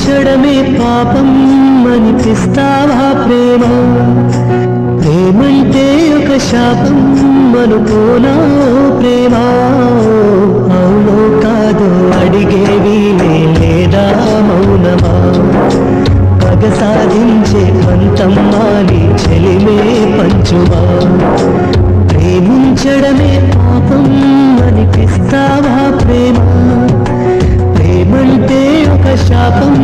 ప్రేమించడమే పాపం అనిపిస్తావా ప్రేమ? ప్రేమంటే ఒక శాపం అనుకోనా ప్రేమ? అవునో కాదో అడిగేవి లేదా మౌనమా? పగ సాధించే పంతం మాని చెలిమే పంచుమా? ప్రేమించడమే పాపం అనిపిస్తావా ప్రేమ? ప్రేమంటే ఒక శాపం